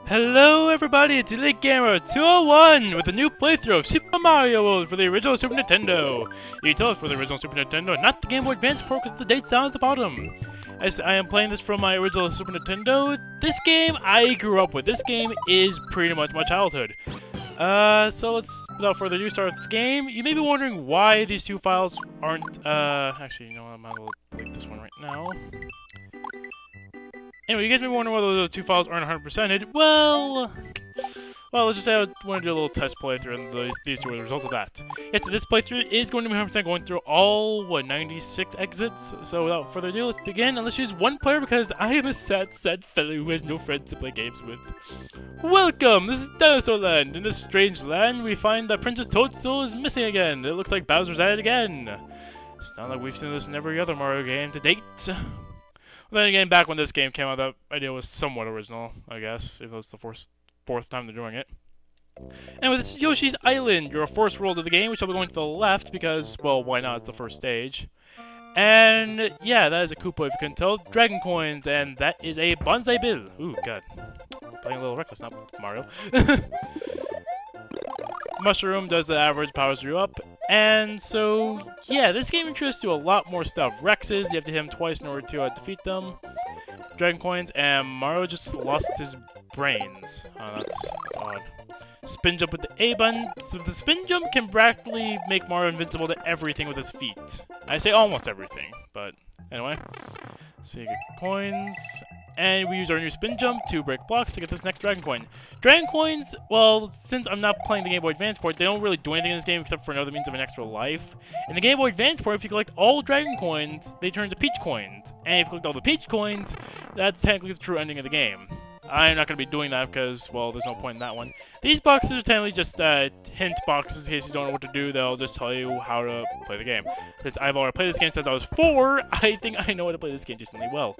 Hello everybody, it's Elite Gamer 201 with a new playthrough of Super Mario World for the original Super Nintendo. You can tell it's for the original Super Nintendo, not the Game Boy Advance port because the date's down at the bottom. As I am playing this from my original Super Nintendo, this game I grew up with. This game is pretty much my childhood. So let's, without further ado, start with the game. You may be wondering why these two files aren't, actually, you know what, I might as well delete this one right now. Anyway, you guys may be wondering whether those two files aren't 100%ed. Well, let's just say I want to do a little test playthrough, and these two are the result of that. Yes, so this playthrough is going to be 100% going through all, 96 exits. So without further ado, let's begin, and let's use one player because I am a sad fellow who has no friends to play games with. Welcome! This is Dinosaur Land. In this strange land, we find that Princess Toadstool is missing again. It looks like Bowser's at it again. It's not like we've seen this in every other Mario game to date. Then again, back when this game came out, that idea was somewhat original, I guess, even though it's the fourth time they're doing it. Anyway, this is Yoshi's Island. You're a first world of the game, which I'll be going to the left because, well, why not? It's the first stage. And, yeah, that is a Koopa, if you couldn't tell. Dragon Coins, and that is a Bonsai Bill. Ooh, God. Playing a little reckless now, Mario. Mushroom does the average, powers you up. And so, yeah, this game introduced you to a lot more stuff. Rexes, you have to hit them twice in order to defeat them. Dragon Coins, and Mario just lost his brains. Oh, that's odd. Spin jump with the A button. So the spin jump can practically make Mario invincible to everything with his feet. I say almost everything, but anyway. So you get coins. And we use our new spin jump to break blocks to get this next Dragon Coin. Dragon Coins, well, since I'm not playing the Game Boy Advance port, they don't really do anything in this game except for another means of an extra life. In the Game Boy Advance port, if you collect all Dragon Coins, they turn to Peach Coins. And if you collect all the Peach Coins, that's technically the true ending of the game. I'm not going to be doing that because, well, there's no point in that one. These boxes are technically just hint boxes in case you don't know what to do. They'll just tell you how to play the game. Since I've already played this game since I was 4, I think I know how to play this game decently well.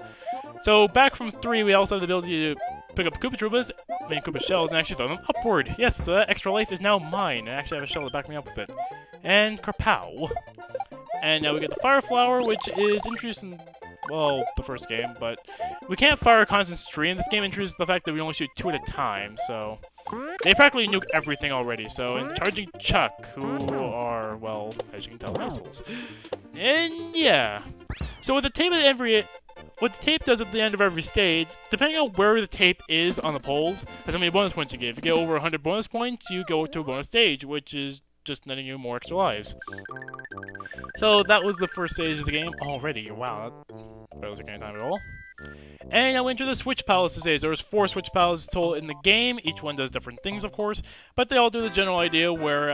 So, back from 3, we also have the ability to pick up Koopa Troopas, Koopa shells, and actually throw them upward. Yes, so that extra life is now mine. I actually have a shell to back me up with it. And Kerpow. And now we get the Fire Flower, which is introduced in, well, the first game, but we can't fire a constant stream. This game introduces the fact that we only shoot 2 at a time, so they practically nuke everything already. So, in charging Chuck, who are, well, as you can tell, assholes. And yeah, so with the tape at what the tape does at the end of every stage, depending on where the tape is on the poles, that's how many bonus points you get. If you get over 100 bonus points, you go to a bonus stage, which is just netting you more extra lives. So that was the first stage of the game already. Wow, that barely took any time at all. And now we enter the Switch Palace stage. There's 4 Switch Palaces total in the game. Each one does different things, of course, but they all do the general idea where,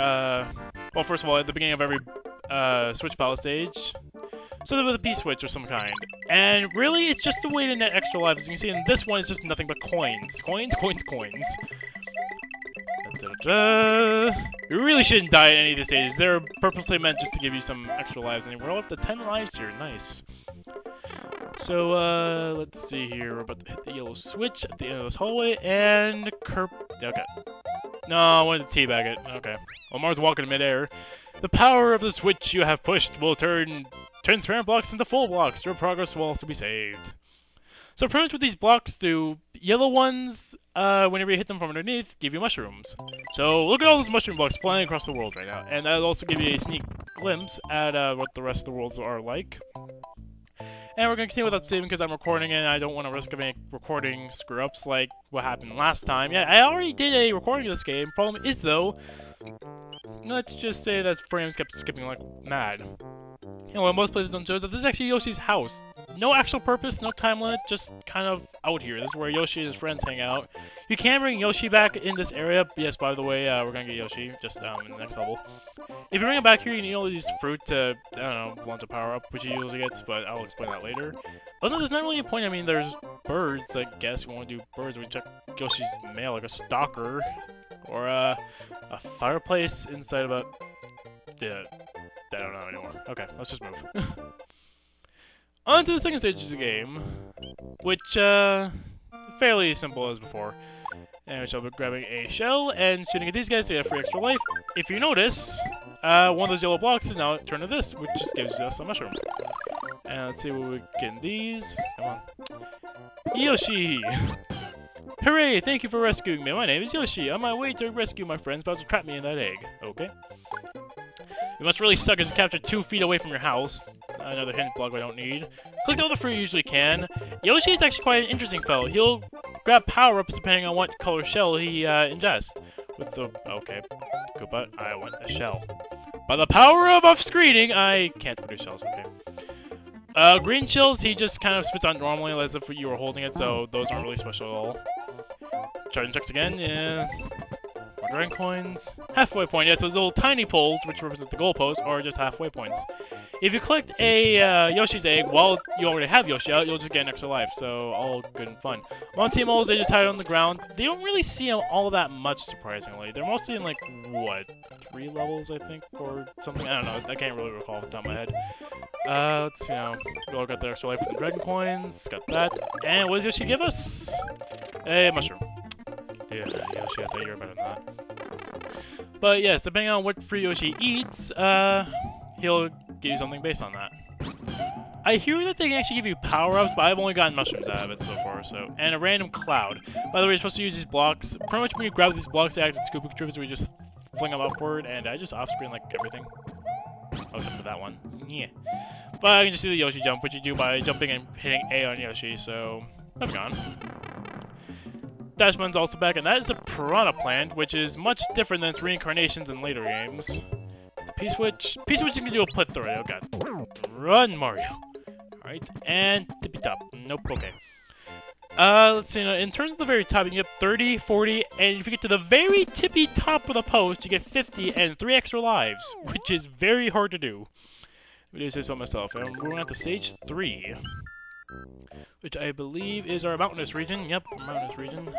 well, first of all, at the beginning of every Switch Palace stage, so with a P-switch or some kind. And really, it's just a way to net extra lives. As you can see, in this one, it's just nothing but coins. Coins, coins, coins. You really shouldn't die at any of the stages. They're purposely meant just to give you some extra lives. And we're all up to 10 lives here. Nice. So, let's see here. We're about to hit the yellow switch at the end of this hallway. And okay. No, I wanted to teabag it. Okay. Well, Mars walking in midair. The power of the switch you have pushed will turn transparent blocks into full blocks. Your progress will also be saved. So pretty much what these blocks do, yellow ones, whenever you hit them from underneath, give you mushrooms. So look at all those mushroom blocks flying across the world right now. And that'll also give you a sneak glimpse at what the rest of the worlds are like. And we're going to continue without saving because I'm recording and I don't want to risk any recording screw-ups like what happened last time. Yeah, I already did a recording of this game. Problem is, though, let's just say that frames kept skipping like mad. You know, what most places don't show is that this is actually Yoshi's house. No actual purpose, no time limit, just kind of out here. This is where Yoshi and his friends hang out. You can bring Yoshi back in this area. Yes, by the way, we're gonna get Yoshi just in the next level. If you bring him back here, you need all these fruit to, I don't know, launch a power-up, which he usually gets, but I'll explain that later. But no, there's not really a point. I mean, there's birds, I guess. We want to do birds. We check Yoshi's mail, like a stalker, or a fireplace inside of a... Yeah, I don't know anymore. Okay, let's just move. On to the second stage of the game, which, fairly simple as before. And which I'll be grabbing a shell and shooting at these guys to get a free extra life. If you notice, one of those yellow blocks is now turned to this, which just gives us a mushroom. And let's see what we get in these. Come on. Yoshi! Hooray! Thank you for rescuing me. My name is Yoshi. On my way to rescue my friends, Bowser trapped me in that egg. Okay. You must really suck as you captured 2 feet away from your house. Another hint block I don't need. Collect all the fruit you usually can. Yoshi is actually quite an interesting fellow. He'll grab power-ups depending on what color shell he ingests. With the... Okay. Koopa, I want a shell. By the power of off-screening, I can't produce shells, okay. Green shells, he just kind of spits out normally as if you were holding it, so those aren't really special at all. Charging checks again, yeah. More dragon coins. Halfway point, yeah, so those little tiny poles, which represent the goalposts, are just halfway points. If you collect a Yoshi's egg while you already have Yoshi out, you'll just get an extra life, so all good and fun. Montimos, they just hide on the ground. They don't really see them all that much, surprisingly. They're mostly in, like, what, 3 levels, I think, or something? I don't know, I can't really recall off the top of my head. Let's see now. We all got the extra life from the dragon coins, got that. And what does Yoshi give us? A mushroom. Yeah, Yoshi, I thought you were better than that. But yes, depending on what free Yoshi eats, he'll give you something based on that. I hear that they can actually give you power-ups, but I've only gotten mushrooms out of it so far, so. And a random cloud. By the way, you're supposed to use these blocks. Pretty much when you grab these blocks, they act as scoop trips where you just fling them upward, and I just off-screen like everything. Oh, except for that one. Yeah. But I can just do the Yoshi jump, which you do by jumping and hitting A on Yoshi, so moving on. Dash Button's also back, and that is the Piranha Plant, which is much different than its reincarnations in later games. P-switch you can do a put through it, oh god. Run, Mario. Alright, and tippy-top. Nope, okay. Let's see, in terms of the very top, you can get 30, 40, and if you get to the very tippy top of the post, you get 50 and 3 extra lives, which is very hard to do. I do say so myself, and we're on to stage 3. Which I believe is our mountainous region. Yep, mountainous region.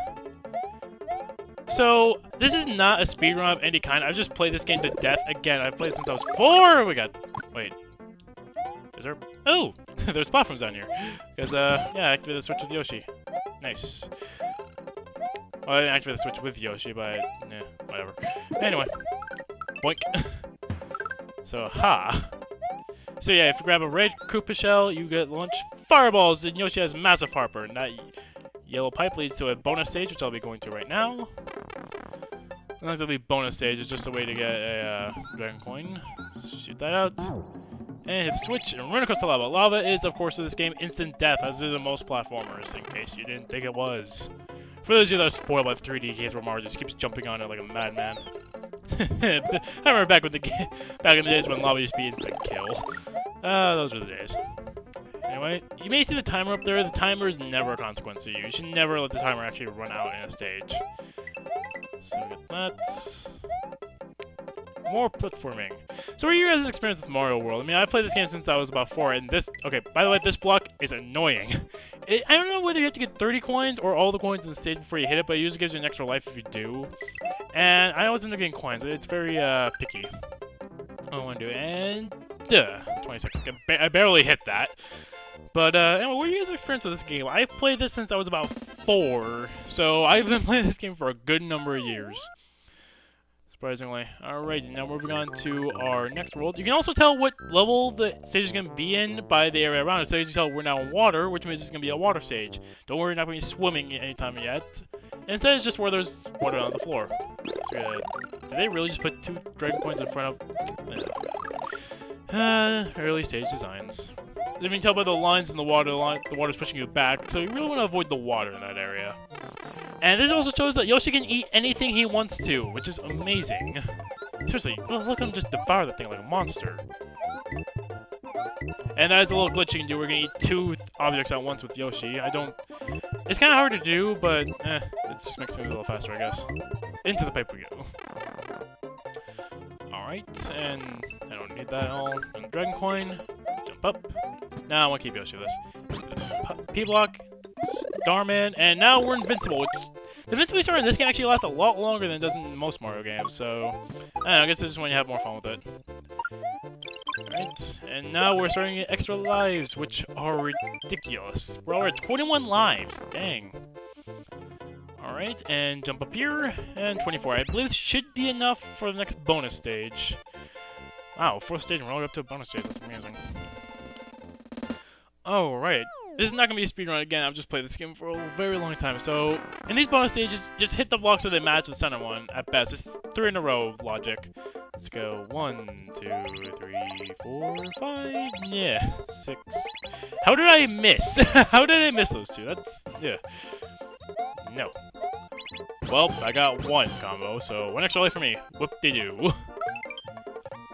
So, this is not a speedrun of any kind. I've just played this game to death again. I've played it since I was 4! We got... Wait. Is there... Oh! There's platforms down here. Because, yeah, I activated the switch with Yoshi. Nice. Well, I didn't activate the switch with Yoshi, but... yeah, whatever. Anyway. Boink. So, ha! So yeah, if you grab a red Koopa shell, you get launch fireballs, and Yoshi has massive harper. And that yellow pipe leads to a bonus stage, which I'll be going to right now. Not exactly bonus stage, it's just a way to get a dragon coin. Shoot that out. And hit the switch, and run across the lava. Lava is, of course, in this game, instant death, as is in most platformers, in case you didn't think it was. For those of you that are spoiled by 3D games where Mario just keeps jumping on it like a madman. I remember back in the days when lava used to be instant kill. Those were the days. Anyway, you may see the timer up there. The timer is never a consequence to you. You should never let the timer actually run out in a stage. So we get that. More platforming. So what are your guys' experience with Mario World? I mean, I've played this game since I was about 4, and this... Okay, by the way, this block is annoying. I don't know whether you have to get 30 coins or all the coins in the stage before you hit it, but it usually gives you an extra life if you do. And I always end up getting coins. It's very, picky. I want to do it, and... 26. I barely hit that. But, anyway, what are your guys' experience with this game? I've played this since I was about 4, so I've been playing this game for a good number of years. Surprisingly. Alright, now moving on to our next world. You can also tell what level the stage is going to be in by the area around it. So you can tell we're now in water, which means it's going to be a water stage. Don't worry, we're not going to be swimming anytime yet. Instead, it's just where there's water on the floor. So, did they really just put 2 dragon coins in front of... early stage designs. As you can tell by the lines in the water, the water's pushing you back, so you really want to avoid the water in that area. And this also shows that Yoshi can eat anything he wants to, which is amazing. Seriously, look at him just devour that thing like a monster. And that is a little glitch you can do. We're going to eat 2 objects at once with Yoshi. It's kind of hard to do, but it just makes things a little faster, I guess. Into the pipe we go. Alright, and I don't need that at all. And the dragon coin. Jump up. Now I want to keep Yoshi with this. P-block. Starman, and now we're invincible, which the invincibility star in this game actually lasts a lot longer than it does in most Mario games, so I don't know, I guess this is when you have more fun with it. Alright, and now we're starting to get extra lives, which are ridiculous. We're already at 21 lives, dang. Alright, and jump up here, and 24. I believe this should be enough for the next bonus stage. Wow, 4th stage and we're all up to a bonus stage, that's amazing. Alright. this is not going to be a speedrun again. I've just played this game for a very long time. So, in these bonus stages, just hit the blocks so they match the center one at best. It's 3 in a row logic. Let's go 1, 2, 3, 4, 5, yeah, 6. How did I miss? How did I miss those two? That's, yeah. No. Well, I got 1 combo, so 1 extra life for me. Whoop-de-doo.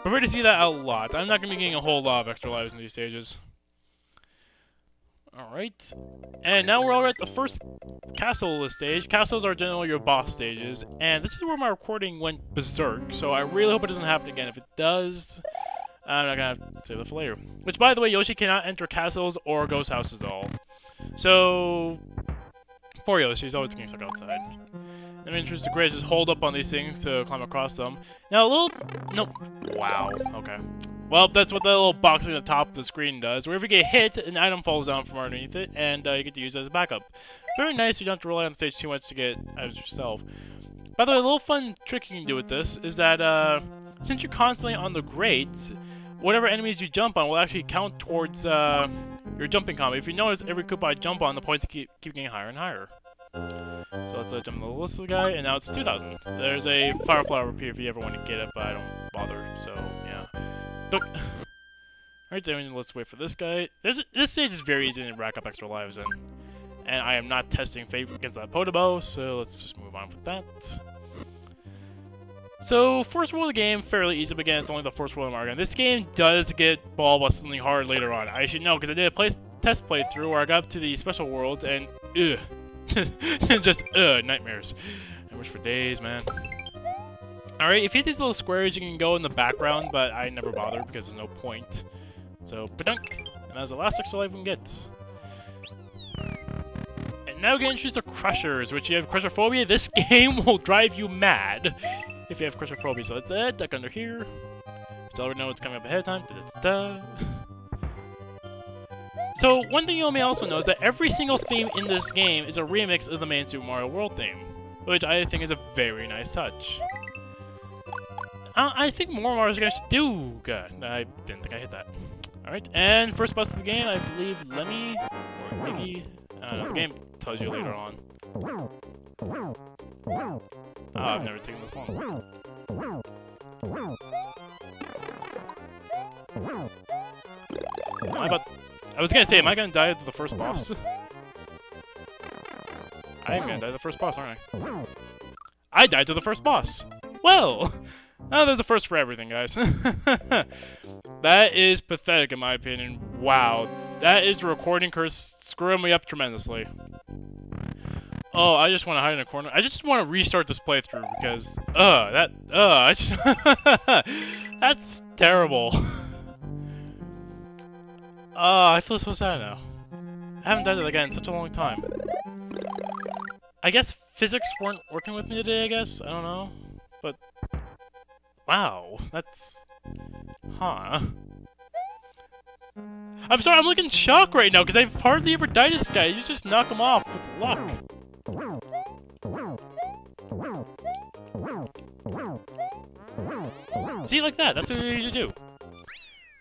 Prepare to see that a lot. I'm not going to be getting a whole lot of extra lives in these stages. Alright. And now we're all at the first castle of the stage. Castles are generally your boss stages. And this is where my recording went berserk, so I really hope it doesn't happen again. If it does, I'm not going to have to save it for later. Which, by the way, Yoshi cannot enter castles or ghost houses at all. So, poor Yoshi, he's always getting stuck outside. I'm interested to just hold up on these things to climb across them. Now, a little... Nope. Wow. Okay. Well, that's what the little box at the top of the screen does. Wherever you get hit, an item falls down from underneath it, and you get to use it as a backup. Very nice, you don't have to rely on the stage too much to get items yourself. By the way, a little fun trick you can do with this is that, since you're constantly on the grates, whatever enemies you jump on will actually count towards your jumping combo. If you notice, every Koopa I jump on, the points keep getting higher and higher. So let's jump on the list of the guy, and now it's 2,000. There's a fire flower up here if you ever want to get it, but I don't bother, so yeah. Alright, then let's wait for this guy. This stage is very easy to rack up extra lives in. And I am not testing fate against that Podobo, so let's just move on with that. So, first world of the game, fairly easy, but again, it's only the first world of Mario. This game does get ball-bustingly hard later on. I should know, because I did a test playthrough where I got up to the special worlds, and ugh. Just nightmares. I wish for days, man. Alright, if you hit these little squares, you can go in the background, but I never bothered because there's no point. So, badunk. And that's the last extra life we can get. And now we get introduced to Crushers, which if you have Crusher Phobia, this game will drive you mad. If you have Crusher Phobia, so let's duck under here. So I already know what's coming up ahead of time. Da-da-da-da. So, one thing you may also know is that every single theme in this game is a remix of the main Super Mario World theme, which I think is a very nice touch. I think more Mario's gonna do good. I didn't think I hit that. Alright, and first boss of the game, I believe Lemmy, or Miggy, the game tells you later on. Oh, I've never taken this long. I was gonna say, am I gonna die to the first boss? I am gonna die to the first boss, aren't I? I died to the first boss! Well! Oh, there's a first for everything, guys. That is pathetic, in my opinion. Wow. That is the recording curse screwing me up tremendously. Oh, I just want to hide in a corner. I just want to restart this playthrough because, that's terrible. I feel so sad now. I haven't done it again in such a long time. I guess physics weren't working with me today, I guess? I don't know. But, wow, that's... Huh. I'm sorry, I'm like in shock right now, because I've hardly ever died to this guy. You just knock him off with luck. See, like that. That's what you usually do.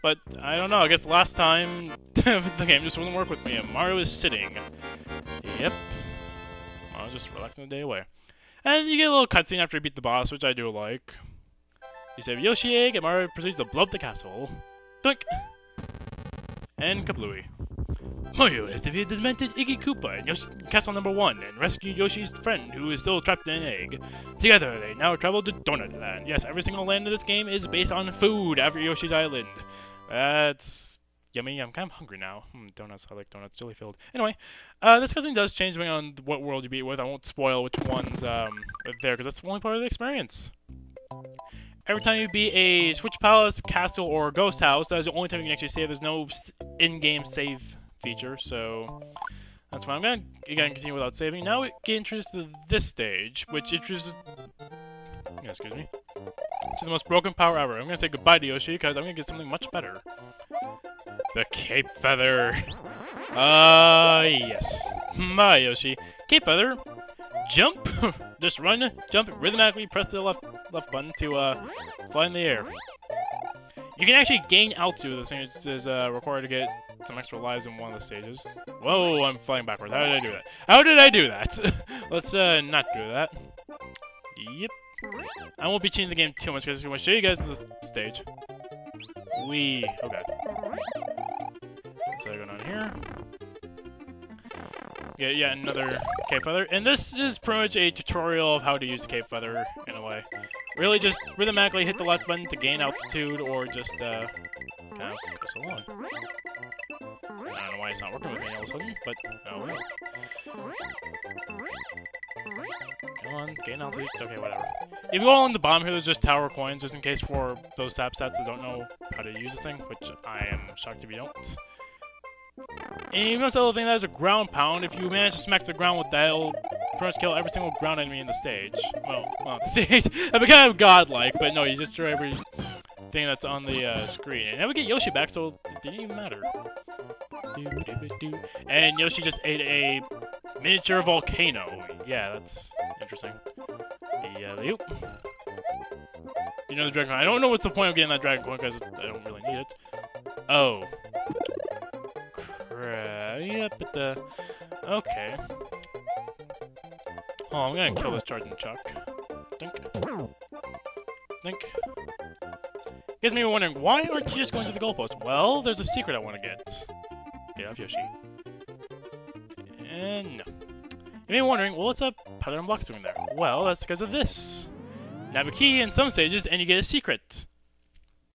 But, I don't know, I guess last time the game just wouldn't work with me, and Mario is sitting. Yep. I was just relaxing the day away. And you get a little cutscene after you beat the boss, which I do like. You save Yoshi Egg, and Mario proceeds to blow up the castle. Doink! And kablooey. Mario has defeated the demented Iggy Koopa in Castle Number 1 and rescued Yoshi's friend, who is still trapped in an egg. Together, they now travel to Donut Land. Yes, every single land in this game is based on food after Yoshi's Island. That's yummy. I'm kind of hungry now. Donuts. I like donuts. Jelly filled. Anyway, this cutscene does change depending on what world you beat with. I won't spoil which one's there, because that's the only part of the experience. Every time you beat a Switch Palace, Castle, or Ghost House, that is the only time you can actually save. There's no in-game save feature, so that's why I'm gonna continue without saving. Now we get introduced to this stage, which introduces... excuse me. To the most broken power ever. I'm gonna say goodbye to Yoshi, because I'm gonna get something much better. The Cape Feather! Yes. My Yoshi. Cape Feather. Jump! Just run, jump, rhythmically press the left button to fly in the air. You can actually gain altitude. This thing is required to get some extra lives in one of the stages. Whoa, I'm flying backwards. How did I do that? How did I do that? Let's not do that. Yep. I won't be changing the game too much because I want to show you guys the stage. Okay. So I go down here. Yeah, another cape feather. And this is pretty much a tutorial of how to use the cape feather in a way. Really just rhythmically hit the left button to gain altitude or just kind of go so long. I don't know why it's not working with me all of a sudden, but oh well. Come on, gain altitude. Okay, whatever. If you go on the bottom here, there's just tower coins, just in case for those tap stats that don't know how to use this thing, which I am shocked if you don't. And even the other thing, that is a ground pound. If you manage to smack the ground with that, it'll pretty much kill every single ground enemy in the stage. Well, not the stage. That'd be kind of godlike, but no, you just destroy everything that's on the screen. And now we get Yoshi back, so it didn't even matter. And Yoshi just ate a miniature volcano. Yeah, that's interesting. Yeah, you know the dragon coin. I don't know what's the point of getting that dragon coin because I don't really need it. Oh. Yeah, but okay. Oh, I'm gonna kill this charging Chuck. Think. Guess maybe wondering, why aren't you just going to the goalpost? Well, there's a secret I want to get. Get off Yoshi. And no. You may be wondering, well, what's up powder and blocks doing there? Well, that's because of this. Nab a key in some stages, and you get a secret.